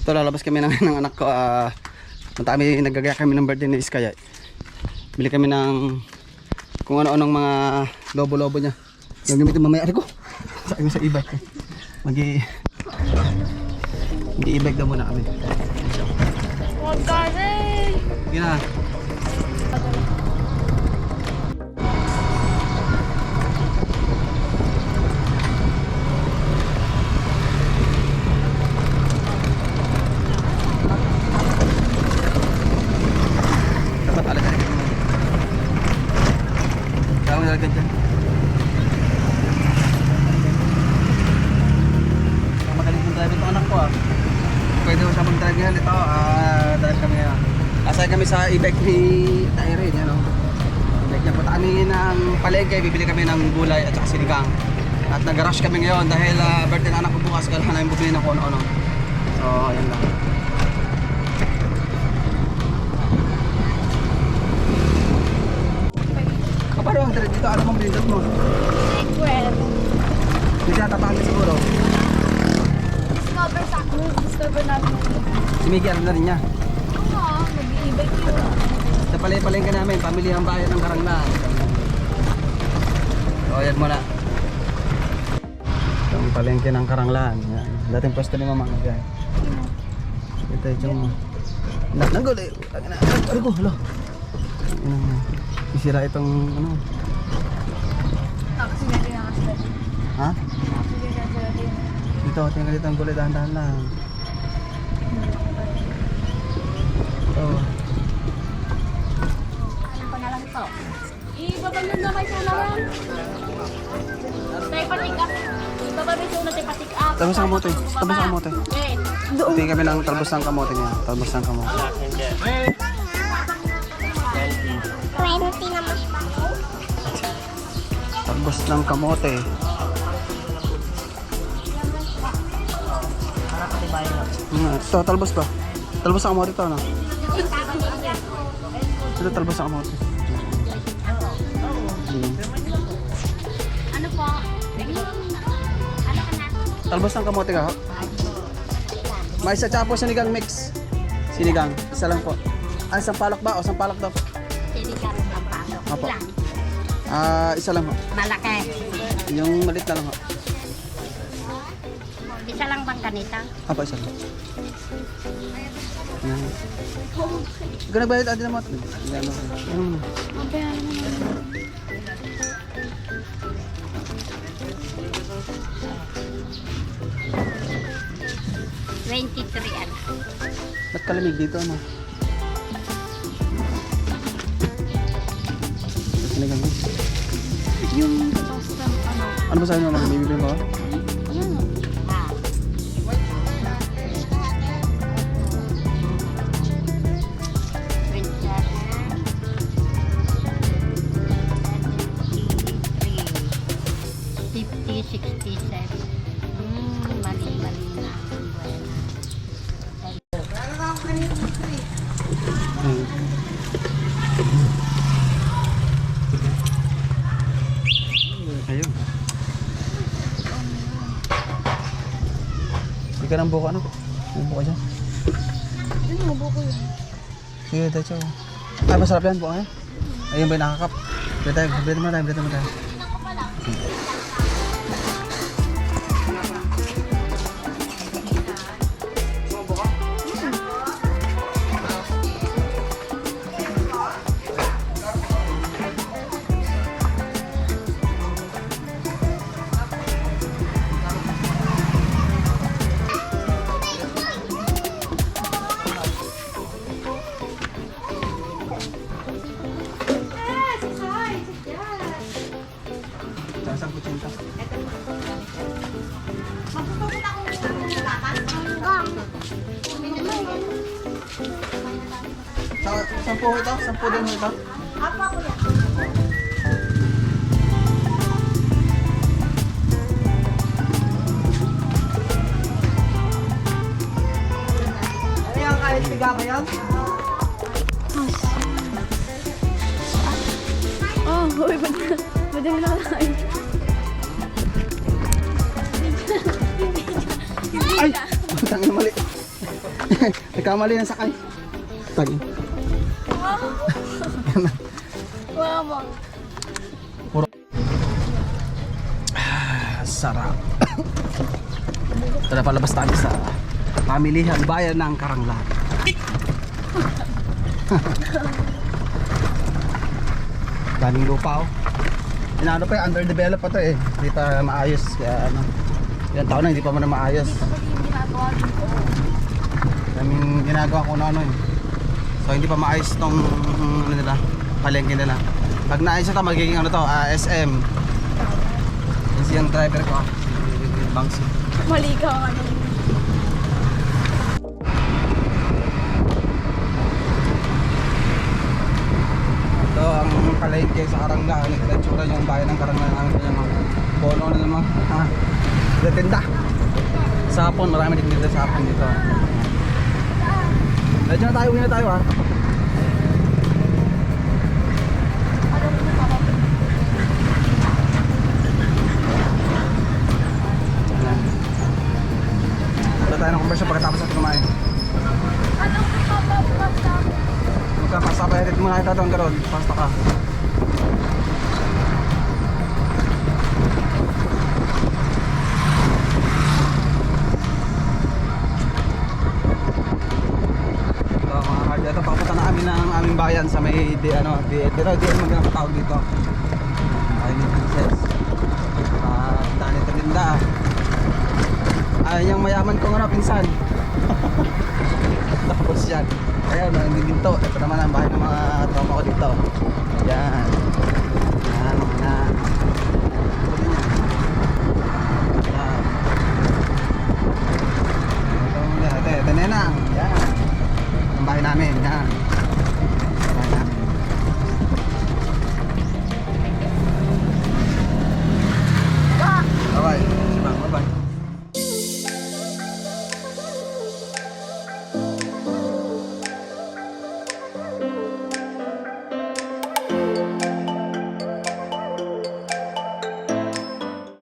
Ito, lalabas kami ng anak ko. Matami, nagagaya kami ng birthday ni Iskaya. Bili kami ng kung ano-anong mga lobo-lobo niya. Gagamitin mamaya ko. Sa e-bike. Mag-i-e-bike daw muna kami. Huwag ka rin! Sige na. Dapat alat-alat ka naman. Tawag na agad dyan. Magaling yung drive itong anak ko Pwede ko siya mag-drive yan ito. Drive kami asay kami sa e-bike ni Irene, yan o. E-bike niya. Punta kami ng palengke, bibili kami ng gulay at saka sinigang. At nag-rush kami ngayon dahil birthday ng anak ko bukas. Kailangan namin bumili ng kung ano-ano. So, ayan lang. Paano ang direct dito? Ano mong blindot mo? Hindi siya tapahan siguro. Discover namin. Si Miggy, alam na rin niya. Oo, mag-i-bike yun. Sa palengke namin, pamilihang bayan ng Karanglaan. So, ayan muna. Itong palengke ng Karanglaan. Yan. Dating pwesto ni Mama. Yan. Ito yung... Nanggol eh. Ano ko? Hala. Isira itong ano. Kasi nga rin ang aslan. Ha? Kasi nga rin. Dito, tingnan dito ang gulay. Dahan-dahan lang. Ito. Anong pangalan ito? Ibabalon na kayo sana lang. Tayo patik up. Ibabalon na tayo patik up. Talbos ng kamote. Talbos ng kamote. Doon. Tingnan kami ng talbos ng kamote niya. Talbos ng kamote. 20 naman siya. Talbos ng kamote. Ito, talbos ba? Talbos ng kamote ito, ano? Ito, talbos ng kamote. Ano po? Ano ka na? Talbos ng kamote ka, ha? May isa tsaka po sinigang mix. Sinigang, isa lang po. Isang palok ba? O isang palok daw? Sinigang ng pasok. Apo. Ilan? Isa lang ho. Malaki. Yung malit na lang ho. Isa lang bang kanita? Apa, isa lang. Yan. Ikaw nagbayad adi naman. Yan. Mabayaran mo na. $23 ano? Ba't kalamig dito, ano? Sinigang mo. Yung pasta ano? Ano ba sabi mo, mga bibibili mo? Ano? Ah. Mali-mali na ang Ayun. Hindi ka ng buko, ano? May buko dyan. Ano mo buko yun? Sige, tayo. Ay, masarap yan, buko eh. Ayun ba yung nakakap? Bilhin mo tayo. Isang kutsinta. Sampu ito? Sampu din mo ito? Apa ko yan? Ano yung kahit tiga ba yan? Oh, uy, madami na kain. Ay! Tangin mali. Nagkamali ng sakay. Tagi. Mama. Sarap. Tara, palabas tayo sa pamilihan bayan ng Karanglan. Daming lupa oh. Inaano pa underdeveloped pa to eh. Hindi pa maayos kaya ano. Ilang taon na hindi pa man maayos. Daming ginagawa ko na ano eh. So hindi pa maayos tong ano nila, palengke nila. Pag naayos ito magiging ano to, SM. Kasi yung driver ko, si Bangsi. Mali ka ano. Ito ang palengke sa Karanglan. Itsura yung bayan ng Karanglan namin sa mga bono na naman. Tinda. Sa hapon, marami din dito sa hapon dito. Medyo na tayo, uwi na tayo ha. Wala tayo ng conversion pagkatapos natin kumain. Anong papapasta? Magkapasapay edit muna ito ang garon. Pasta ka. Ito mga hard. Ito papunta na kami ng aming bayan sa may di ano di magandang tawag dito. Ay ni Princess. Dani Talinda. Ay yung mayaman ko nga pinsan. Tapos yan. Ayan, hindi dito. Ito naman ang bahay ng mga tropa ko dito. Yan. Yan, mga